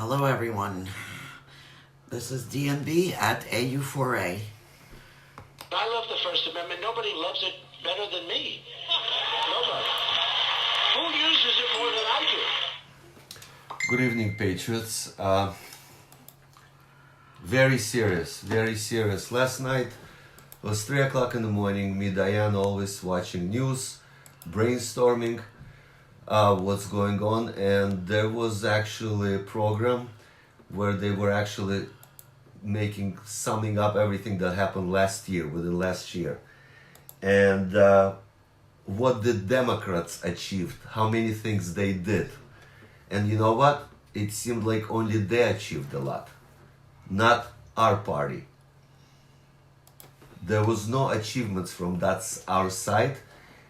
Hello, everyone. This is DNB at AU4A. I love the First Amendment. Nobody loves it better than me. Nobody. Who uses it more than I do? Good evening, Patriots. Very serious. Last night was 3 o'clock in the morning. Me, Diane, always watching news, brainstorming what's going on, and there was actually a program where they were actually summing up everything that happened within last year, and what the Democrats achieved, how many things they did. And you know what? It seemed like only they achieved a lot, not our party. There was no achievements from our side.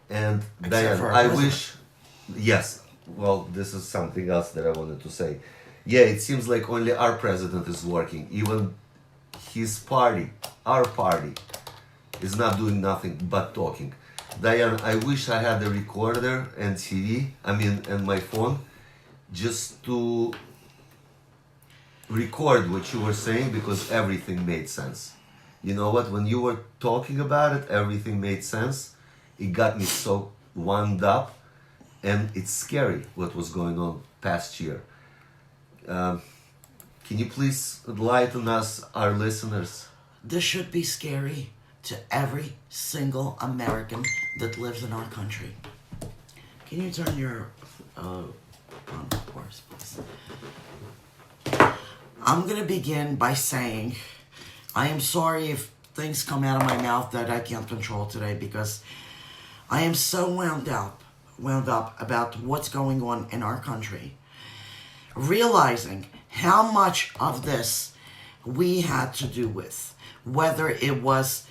And Diane, I wish, yes, well, this is something else that I wanted to say. Yeah, it seems like only our president is working. Even his party, our party, is not doing nothing but talking. Diane, I wish I had a recorder and and my phone, just to record what you were saying, because everything made sense. You know what? When you were talking about it, everything made sense. It got me so wound up, and it's scary what was going on past year. Can you please enlighten us, our listeners? This should be scary to every single American that lives in our country. Can you turn your on course, please? I'm going to begin by saying I am sorry if things come out of my mouth that I can't control today, because I am so wound up about what's going on in our country. Realizing how much of this we had to do with, whether it was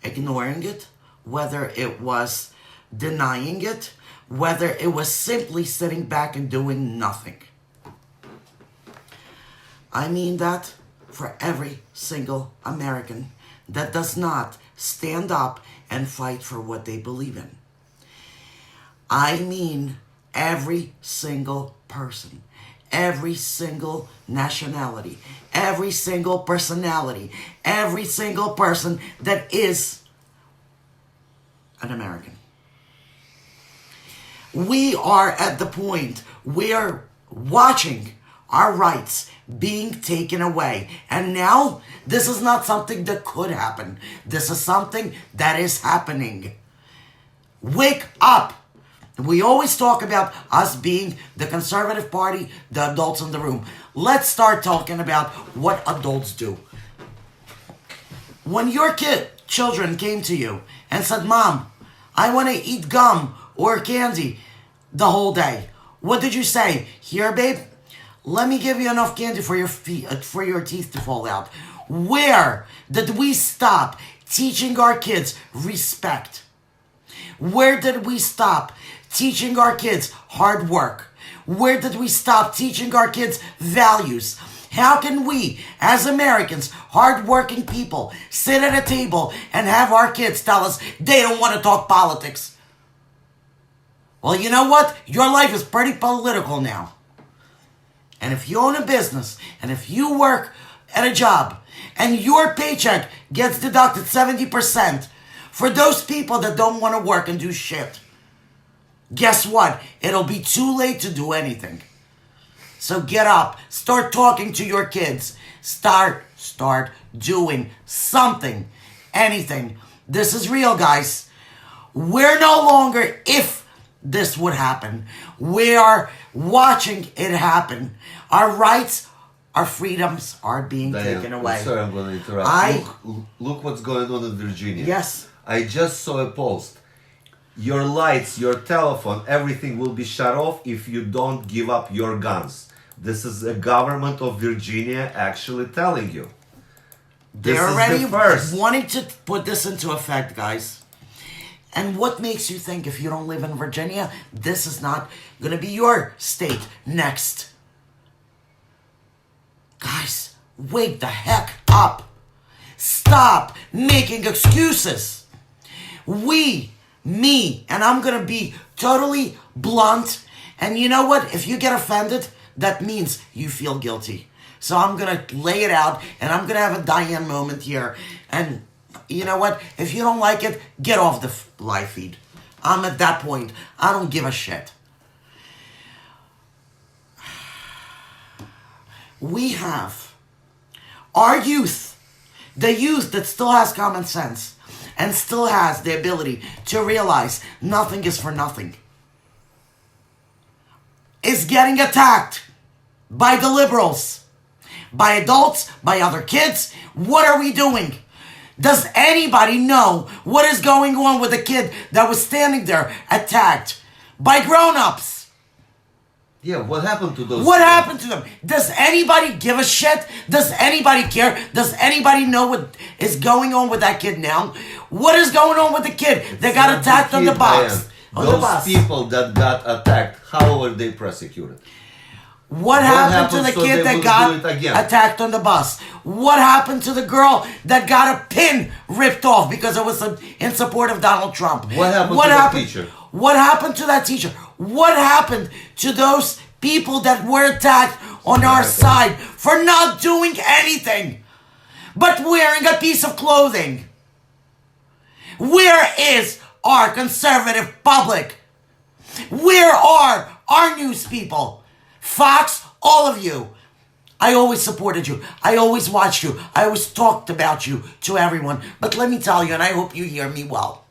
ignoring it, whether it was denying it, whether it was simply sitting back and doing nothing. I mean that for every single American that does not stand up and fight for what they believe in. I mean every single person, every single nationality, every single personality, every single person that is an American. We are at the point where watching our rights being taken away. And now, this is not something that could happen. This is something that is happening. Wake up! We always talk about us being the conservative party, the adults in the room. Let's start talking about what adults do. When your children came to you and said, "Mom, I want to eat gum or candy the whole day," what did you say? "Here, babe, let me give you enough candy for your teeth to fall out." Where did we stop teaching our kids respect? Where did we stop teaching our kids hard work? Where did we stop teaching our kids values? How can we, as Americans, hard-working people, sit at a table and have our kids tell us they don't want to talk politics? Well, you know what? Your life is pretty political now. And if you own a business, and if you work at a job, and your paycheck gets deducted 70%, for those people that don't want to work and do shit, guess what? It'll be too late to do anything. So get up, start talking to your kids, start doing something, anything. This is real, guys. We're no longer, if this would happen, we are watching it happen. Our rights, our freedoms are being taken away. Sorry, I'm going to interrupt. Look what's going on in Virginia. Yes. I just saw a post. Your lights, your telephone, everything will be shut off if you don't give up your guns. This is the government of Virginia actually telling you. They're already wanting to put this into effect, guys. And what makes you think, if you don't live in Virginia, this is not going to be your state next? Guys, wake the heck up. Stop making excuses. Me, and I'm going to be totally blunt. And you know what? If you get offended, that means you feel guilty. So I'm going to lay it out, and I'm going to have a Diane moment here. And you know what? If you don't like it, get off the live feed. I'm at that point. I don't give a shit. We have our youth, the youth that still has common sense and still has the ability to realize nothing is for nothing, is getting attacked by the liberals, by adults, by other kids. What are we doing? Does anybody know what is going on with a kid that was standing there attacked by grown-ups? Yeah, what happened to those? What happened to them? Does anybody give a shit? Does anybody care? Does anybody know what is going on with that kid now? What is going on with the kid that got attacked on the bus? Those people that got attacked, how were they prosecuted? What happened to the so kid they that will got do it again? attacked on the bus? What happened to the girl that got a pin ripped off because it was in support of Donald Trump? What happened to the teacher? What happened to that teacher? What happened to those people that were attacked on our side for not doing anything but wearing a piece of clothing? Where is our conservative public? Where are our news people? Fox, all of you. I always supported you. I always watched you. I always talked about you to everyone. But let me tell you, and I hope you hear me well.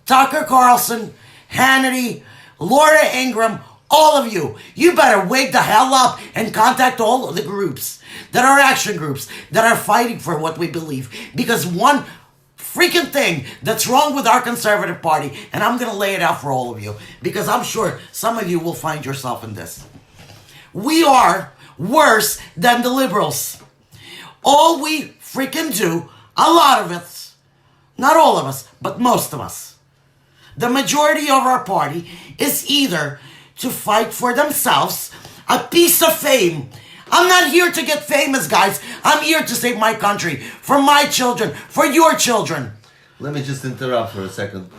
Tucker Carlson, Hannity, Laura Ingraham, all of you, you better wake the hell up and contact all of the groups that are action groups that are fighting for what we believe. Because one freaking thing that's wrong with our conservative party, and I'm going to lay it out for all of you, because I'm sure some of you will find yourself in this. We are worse than the liberals. All we freaking do, a lot of us, not all of us, but most of us, the majority of our party is either to fight for themselves a piece of fame. I'm not here to get famous, guys. I'm here to save my country, for my children, for your children. Let me just interrupt for a second.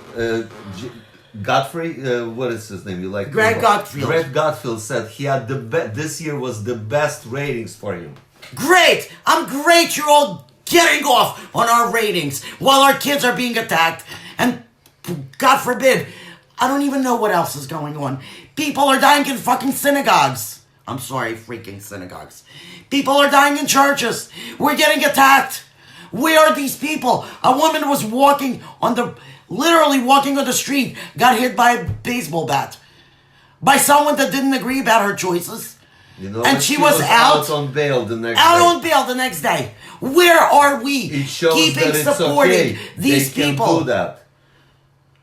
Godfrey, what is his name? You like Greg Gutfeld. Greg Gutfeld said he had this year was the best ratings for him. Great! I'm great you're all getting off on our ratings while our kids are being attacked. And God forbid, I don't even know what else is going on. People are dying in fucking synagogues. I'm sorry, freaking synagogues. People are dying in churches. We're getting attacked. Where are these people? A woman was literally walking on the street, got hit by a baseball bat. By someone that didn't agree about her choices. You know, and she was out on bail the next out day. on bail the next day. Where are we It shows keeping that it's supporting okay. these They people? can do that.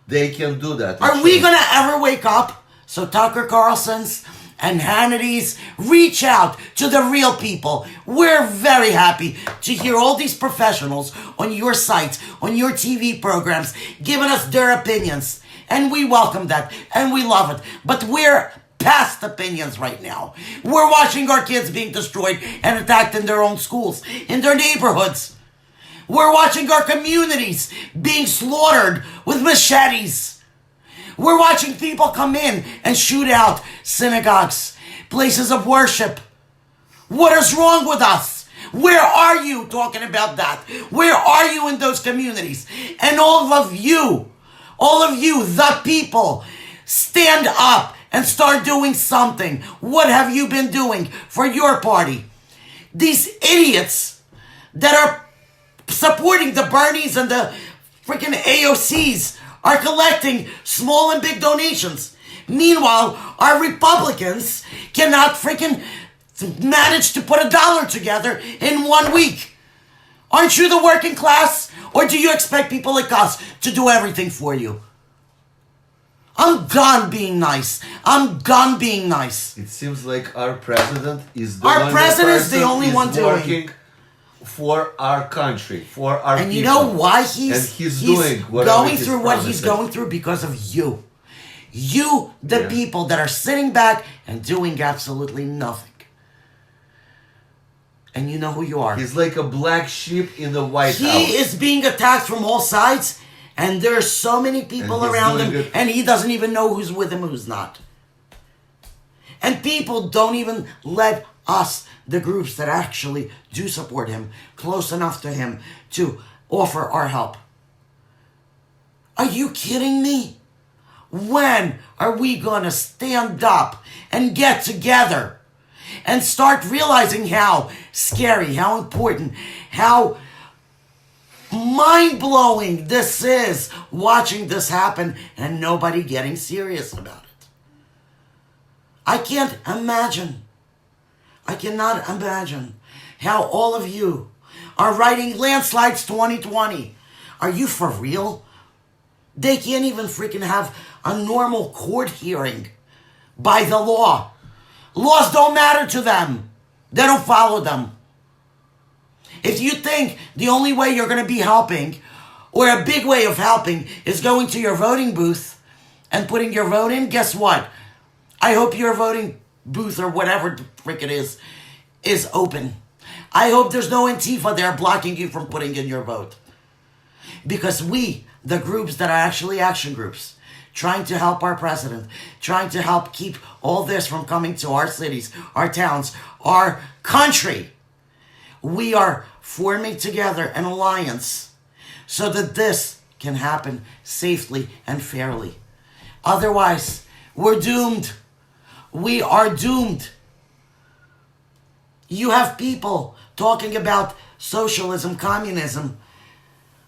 They can do that. Are we going to ever wake up? So Tucker Carlson's and Hannity's, reach out to the real people. We're very happy to hear all these professionals on your sites, on your TV programs, giving us their opinions. And we welcome that, and we love it. But we're past opinions right now. We're watching our kids being destroyed and attacked in their own schools, in their neighborhoods. We're watching our communities being slaughtered with machetes. We're watching people come in and shoot out synagogues, places of worship. What is wrong with us? Where are you talking about that? Where are you in those communities? And all of you, the people, stand up and start doing something. What have you been doing for your party? These idiots that are supporting the Bernies and the freaking AOCs are collecting small and big donations. Meanwhile, our Republicans cannot freaking manage to put $1 together in 1 week. Aren't you the working class? Or do you expect people like us to do everything for you? I'm done being nice. I'm done being nice. It seems like our president is the Our president's the only one doing working for our country, for our and people. you know why he's doing whatever going he's through what he's promising. going through? Because of you. You, the people that are sitting back and doing absolutely nothing. And you know who you are. He's like a black sheep in the White House. He is being attacked from all sides, and there are so many people And he's around doing him, it. and he doesn't even know who's with him and who's not. And people don't even let us, the groups that actually do support him, close enough to him to offer our help. Are you kidding me? When are we gonna stand up and get together and start realizing how scary, how important, how mind-blowing this is, watching this happen and nobody getting serious about it? I can't imagine. I cannot imagine how all of you are writing Landslides 2020. Are you for real? They can't even freaking have a normal court hearing by the law. Laws don't matter to them. They don't follow them. If you think the only way you're going to be helping, or a big way of helping, is going to your voting booth and putting your vote in, guess what? I hope your voting booth or whatever the frick it is open. I hope there's no Antifa there blocking you from putting in your vote. Because we, the groups that are actually action groups, trying to help our president, trying to help keep all this from coming to our cities, our towns, our country, we are forming together an alliance so that this can happen safely and fairly. Otherwise, we're doomed. We are doomed. You have people talking about socialism, communism,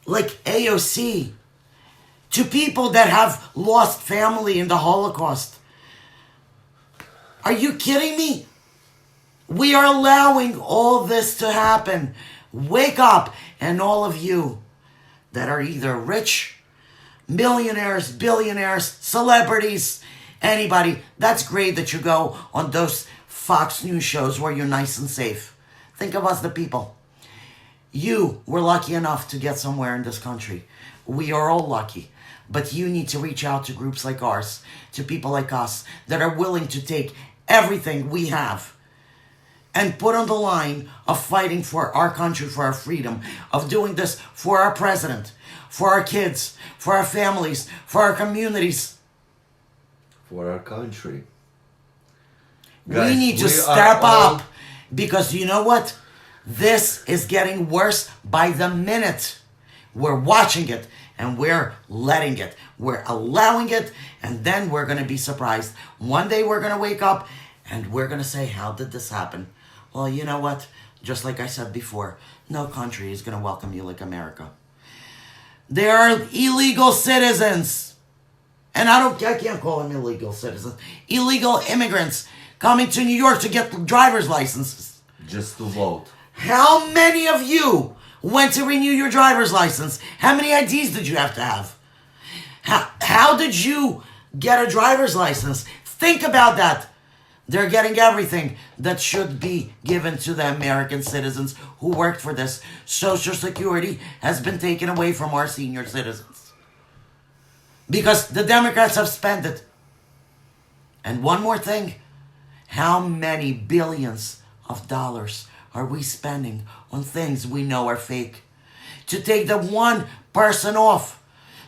like AOC, to people that have lost family in the Holocaust. Are you kidding me? We are allowing all this to happen. Wake up. And all of you that are either rich, millionaires, billionaires, celebrities, anybody, that's great that you go on those Fox News shows where you're nice and safe. Think of us, the people. You were lucky enough to get somewhere in this country. We are all lucky. But you need to reach out to groups like ours, to people like us that are willing to take everything we have and put on the line of fighting for our country, for our freedom, of doing this for our president, for our kids, for our families, for our communities. For our country. We need to step up, because you know what? This is getting worse by the minute. We're watching it and we're letting it. We're allowing it, and then we're going to be surprised. One day we're going to wake up and we're going to say, how did this happen? Well, you know what? Just like I said before, no country is going to welcome you like America. There are illegal citizens. And I can't call them illegal citizens. Illegal immigrants coming to New York to get driver's licenses. Just to vote. How many of you went to renew your driver's license? How many IDs did you have to have? How did you get a driver's license? Think about that. They're getting everything that should be given to the American citizens who worked for this. Social Security has been taken away from our senior citizens because the Democrats have spent it. And one more thing. How many billions of dollars are we spending on things we know are fake? To take the one person off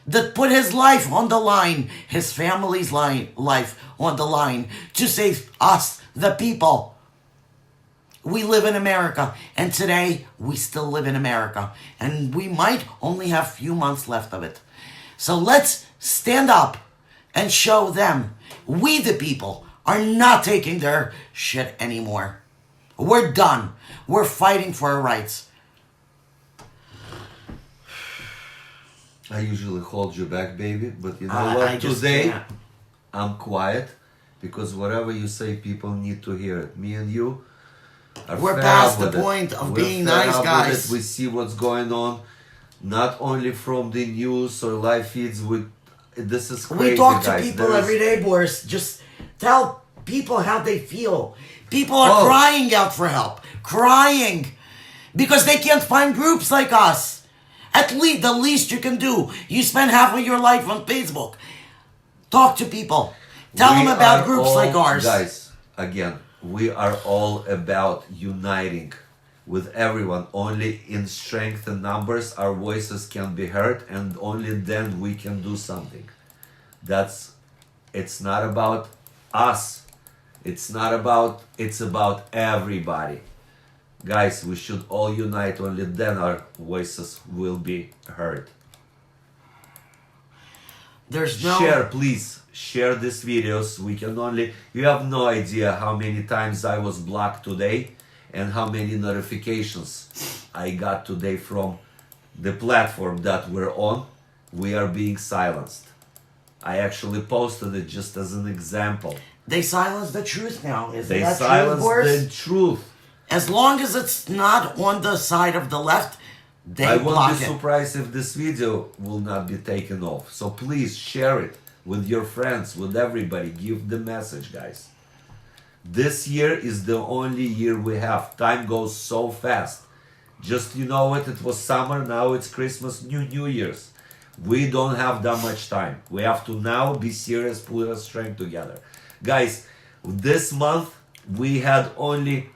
that put his life on the line, his family's life on the line, to save us, the people. We live in America, and today we still live in America, and we might only have a few months left of it. So let's stand up and show them, we the people, are not taking their shit anymore. We're done. We're fighting for our rights. I usually hold you back, baby, but you know I what? just Today, can't. I'm quiet because whatever you say, people need to hear it. Me and you are We're fed past up the with it. point of We're being fed nice up with guys. it. We see what's going on, not only from the news or live feeds. This is crazy, We talk to guys. people There is- every day, Boris. Just tell people how they feel. People are Oh. crying out for help. Crying. Because they can't find groups like us. At least, the least you can do. You spend half of your life on Facebook. Talk to people. Tell them We about are groups all- like ours. Guys, again, we are all about uniting with everyone. Only in strength and numbers our voices can be heard, and only then we can do something. It's not about us. It's about everybody. Guys, we should all unite, only then our voices will be heard. There's no... Share, please. Share these videos. We can only... You have no idea how many times I was blocked today and how many notifications I got today from the platform that we're on. We are being silenced. I actually posted it just as an example. They silence the truth now. Isn't They that true, silence Boris? the truth. As long as it's not on the side of the left, they I won't block be it. surprised if this video will not be taken off. So please share it with your friends, with everybody. Give the message, guys. This year is the only year we have. Time goes so fast. Just, you know what, it was summer, now it's Christmas, New Year's. We don't have that much time. We have to now be serious, put our strength together. Guys, this month we had only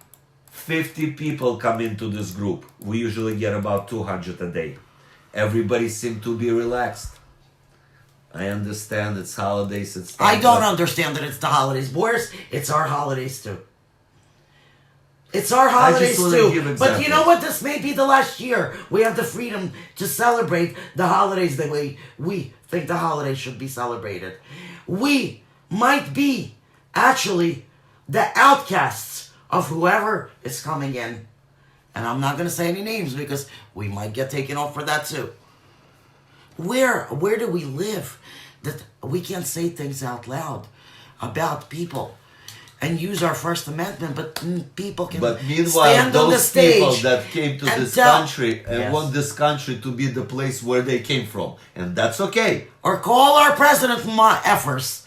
50 people come into this group. We usually get about 200 a day. Everybody seemed to be relaxed. I understand it's holidays, it's time, I don't but- understand that it's the holidays, Boris. It's our holidays too. It's our holidays wanna too. give But you know examples. what? This may be the last year we have the freedom to celebrate the holidays the way we think the holidays should be celebrated. We might be actually the outcasts of whoever is coming in. And I'm not going to say any names because we might get taken off for that too. Where do we live that we can't say things out loud about people and use our First Amendment, but people can But meanwhile, stand on the those people stage that came to and this tell- country and Yes. want this country to be the place where they came from, and that's okay. or call our president effers.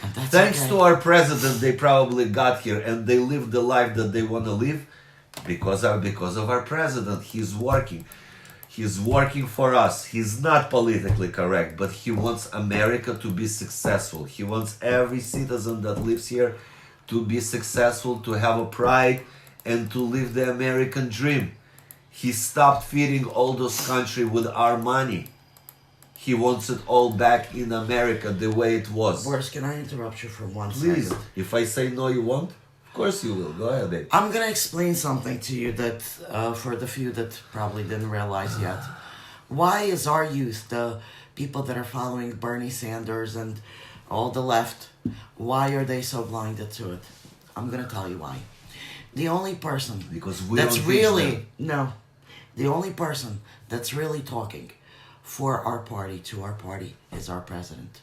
And that's Thanks okay. to our president, they probably got here and they live the life that they want to live because of our president. He's working. He's working for us. He's not politically correct, but he wants America to be successful. He wants every citizen that lives here to be successful, to have a pride, and to live the American dream. He stopped feeding all those countries with our money. He wants it all back in America the way it was. Boris, can I interrupt you for one Please, second? if I say no, you won't? Of course you will. Go ahead, babe. I'm gonna explain something to you that, for the few that probably didn't realize yet. Why is our youth, the people that are following Bernie Sanders and all the left, why are they so blinded to it? I'm gonna tell you why. The only person Because we that's don't teach really them. no, the only person that's really talking for our party to our party is our president.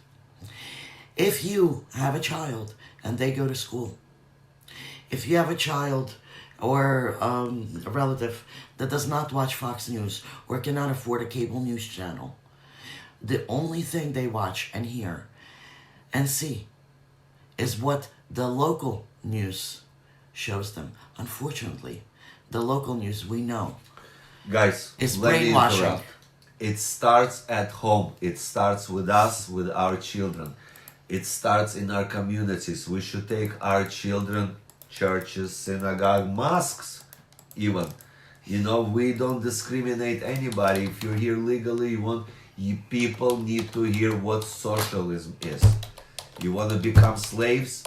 If you have a child and they go to school, if you have a child or a relative that does not watch Fox News or cannot afford a cable news channel, the only thing they watch and hear and see is what the local news shows them. Unfortunately, the local news we know Guys, is let me brainwashing. interrupt. It starts at home. It starts with us, with our children. It starts in our communities. We should take our children, churches, synagogue, mosques, even. You know, we don't discriminate anybody. If you're here legally, people need to hear what socialism is. You want to become slaves?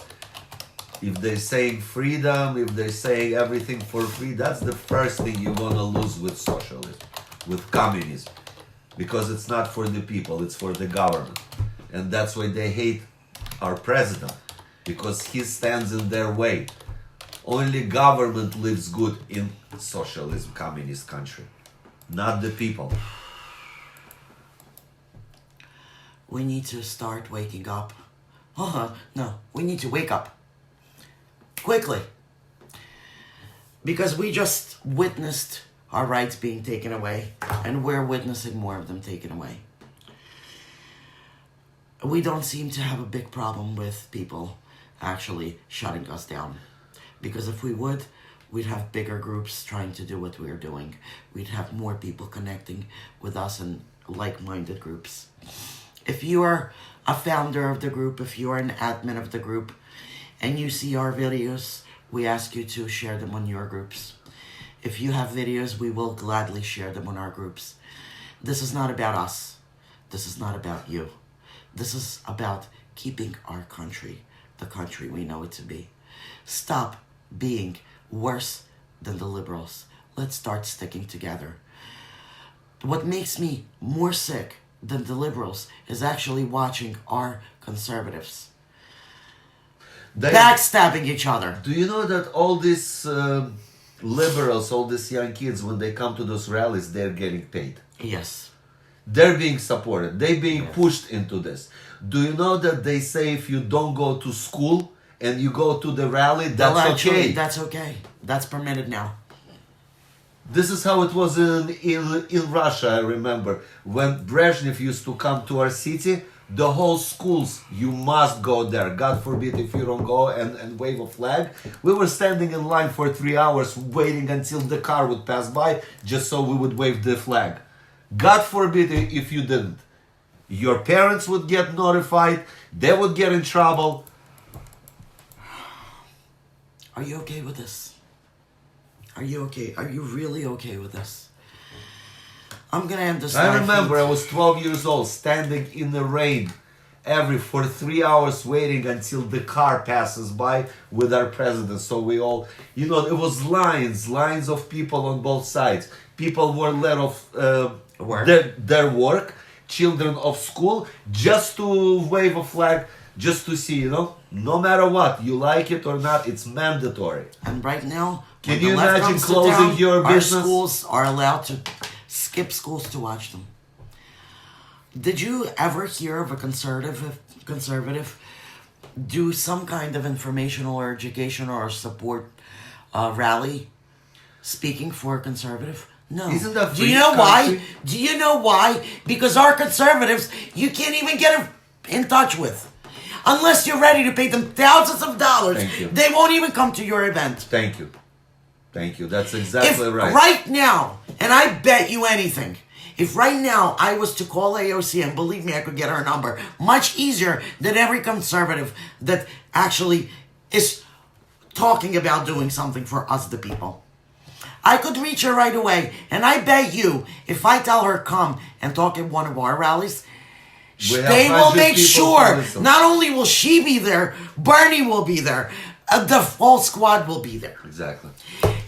If they're saying freedom, if they're saying everything for free, that's the first thing you're gonna lose with socialism, with communism. Because it's not for the people, it's for the government. And that's why they hate our president, because he stands in their way. Only government lives good in socialism, communist country, not the people. We need to start waking up. No, we need to wake up. Quickly. Because we just witnessed our rights being taken away, and we're witnessing more of them taken away. We don't seem to have a big problem with people actually shutting us down. Because if we would, we'd have bigger groups trying to do what we're doing. We'd have more people connecting with us in like-minded groups. If you are a founder of the group, if you are an admin of the group, and you see our videos, we ask you to share them on your groups. If you have videos, we will gladly share them on our groups. This is not about us. This is not about you. This is about keeping our country the country we know it to be. Stop being worse than the liberals. Let's start sticking together. What makes me more sick than the liberals is actually watching our conservatives backstabbing each other. Do you know that all these liberals, all these young kids, when they come to those rallies, they're getting paid? Yes. They're being supported. They're being pushed into this. Do you know that they say if you don't go to school and you go to the rally, that's Well, actually, okay? that's okay. That's permitted now. This is how it was in Russia, I remember. When Brezhnev used to come to our city, the whole schools, you must go there. God forbid if you don't go and wave a flag. We were standing in line for 3 hours waiting until the car would pass by just so we would wave the flag. God forbid if you didn't. Your parents would get notified, they would get in trouble. Are you okay with this? Are you okay? Are you really okay with this? I'm gonna end this. I remember I was 12 years old, standing in the rain for 3 hours waiting until the car passes by with our president. So we all, it was lines of people on both sides. People were let off their work, children of school, just to wave a flag, just to see, no matter what, you like it or not, it's mandatory. And right now, can when you the left imagine comes to closing town, your our business? schools are allowed to skip schools to watch them. Did you ever hear of a conservative do some kind of informational or educational or support rally speaking for a conservative? No. Isn't that Do you free know why? country? Do you know why? Because our conservatives, you can't even get in touch with. Unless you're ready to pay them thousands of dollars, Thank you. they won't even come to your event. Thank you. Thank you. That's exactly If right. right now, and I bet you anything, if right now I was to call AOC, and believe me, I could get her number much easier than every conservative that actually is talking about doing something for us, the people. I could reach her right away, and I bet you, if I tell her come and talk at one of our rallies, We have they will 100 make people sure, to listen. not only will she be there, Bernie will be there, the whole squad will be there. Exactly.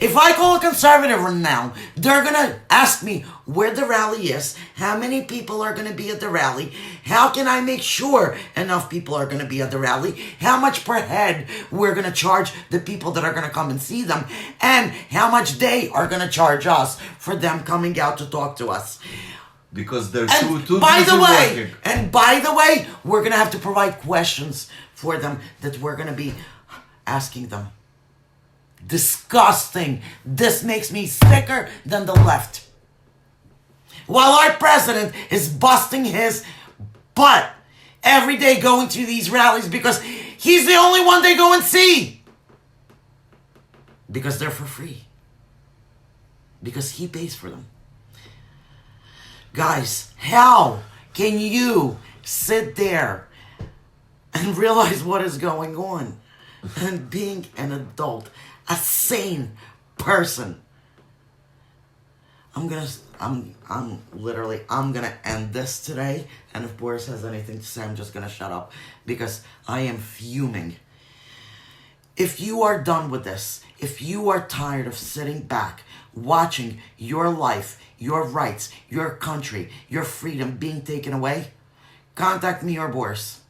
If I call a conservative now, they're going to ask me where the rally is, how many people are going to be at the rally, how can I make sure enough people are going to be at the rally, how much per head we're going to charge the people that are going to come and see them, and how much they are going to charge us for them coming out to talk to us. Because they're And too by busy the way, working. we're going to have to provide questions for them that we're going to be asking them. Disgusting. This makes me sicker than the left. While our president is busting his butt every day going to these rallies because he's the only one they go and see. Because they're for free. Because he pays for them. Guys, how can you sit there and realize what is going on and being an adult, a sane person? I'm gonna end this today, and if Boris has anything to say, I'm just gonna shut up because I am fuming. If you are done with this, if you are tired of sitting back, watching your life, your rights, your country, your freedom being taken away, contact me or Boris.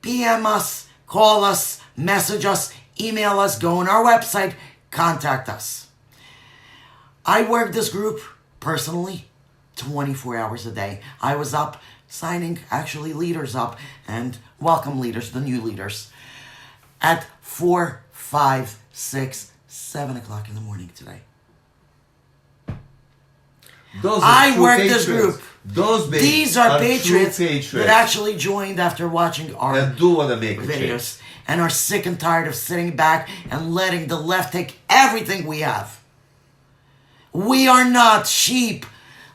PM us, call us, message us, email us, go on our website, contact us. I work this group personally 24 hours a day. I was up signing actually leaders up and welcome leaders, the new leaders, at 4, 5, 6, 7 o'clock in the morning today. Those are I true work patriots. this group. These are patriots that actually joined after watching our and do want to make a change. videos and are sick and tired of sitting back and letting the left take everything we have. We are not sheep.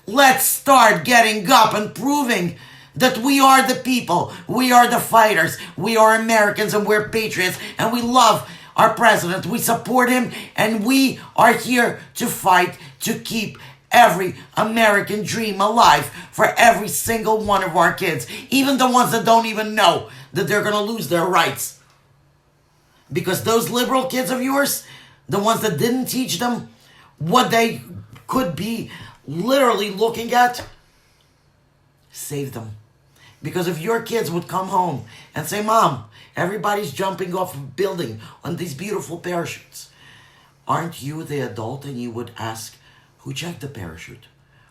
Let's start getting up and proving that we are the people. We are the fighters. We are Americans and we're patriots and we love our president. We support him and we are here to fight to keep every American dream alive for every single one of our kids, even the ones that don't even know that they're going to lose their rights. Because those liberal kids of yours, the ones that didn't teach them what they could be literally looking at, save them. Because if your kids would come home and say, Mom, everybody's jumping off a building on these beautiful parachutes, aren't you the adult and you would ask, who checked the parachute?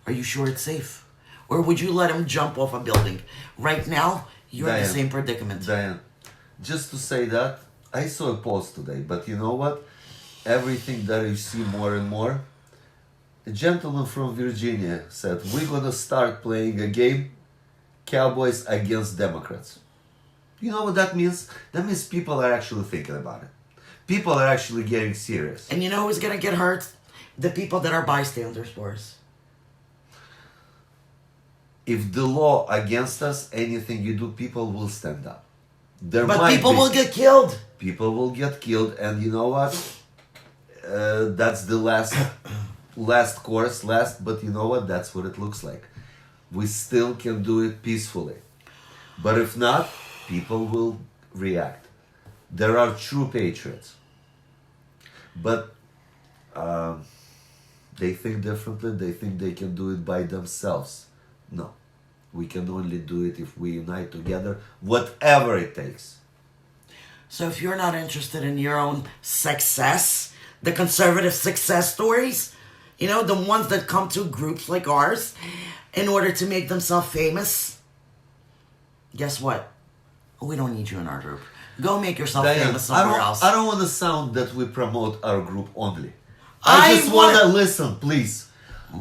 Are you sure it's safe? Or would you let him jump off a building? Right now, you're in the Diane, same predicament. Diane, just to say that, I saw a post today, but you know what? Everything that you see more and more, a gentleman from Virginia said, we're gonna start playing a game, Cowboys against Democrats. You know what that means? That means people are actually thinking about it. People are actually getting serious. And you know who's gonna get hurt? The people that are bystanders for us. If the law against us, anything you do, people will stand up. There But might people be- will get killed. People will get killed, and you know what? That's the last course, but you know what? That's what it looks like. We still can do it peacefully. But if not, people will react. There are true patriots. But they think differently, they think they can do it by themselves. No. We can only do it if we unite together, whatever it takes. So if you're not interested in your own success, the conservative success stories, you know, the ones that come to groups like ours in order to make themselves famous, guess what? We don't need you in our group. Go make yourself Diane, famous somewhere else. I don't want to sound that we promote our group only. I I just want to want- listen, please.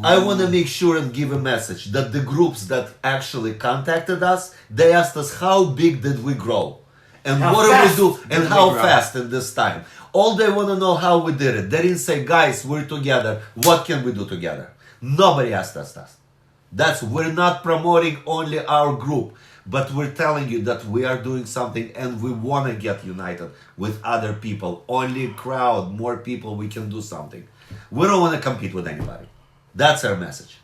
I want to make sure and give a message that the groups that actually contacted us, they asked us how big did we grow, and How what do fast we do, and did we how grow? fast in this time. All they want to know how we did it. They didn't say, guys, we're together. What can we do together? Nobody asked us that. We're not promoting only our group, but we're telling you that we are doing something and we want to get united with other people. Only crowd, more people, we can do something. We don't want to compete with anybody. That's our message.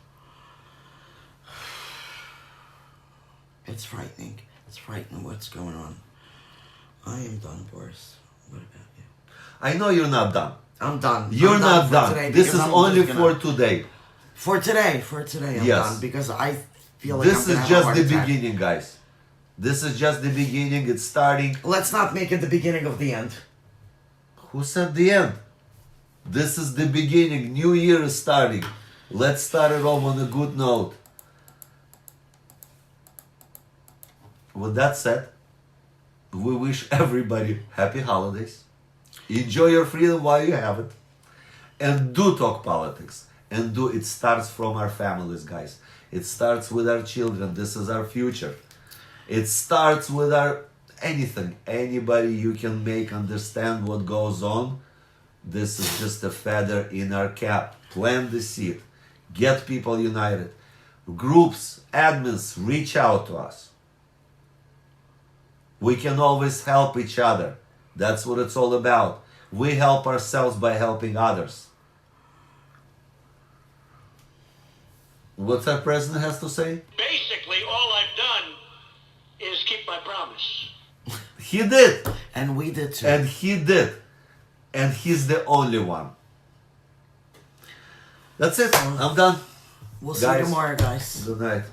It's frightening. It's frightening what's going on. I am done, Boris. What about you? I know you're not done. I'm done. You're I'm not for done. today This because is I'm only just gonna- for today. For today, I'm Yes. done because I feel like I'm This gonna is have a just heart the attack. beginning, guys. This is just the beginning. It's starting. Let's not make it the beginning of the end. Who said the end? This is the beginning. New year is starting. Let's start it off on a good note. With that said, we wish everybody happy holidays. Enjoy your freedom while you have it. And do talk politics. And it starts from our families, guys. It starts with our children. This is our future. It starts with our anything. Anybody you can make understand what goes on. This is just a feather in our cap. Plant the seed. Get people united. Groups, admins, reach out to us. We can always help each other. That's what it's all about. We help ourselves by helping others. What our president has to say? Basically, all I've done is keep my promise. He did. And we did too. And he did. And he's the only one. That's it. I'm done. We'll see you Guys. tomorrow, guys. Good night.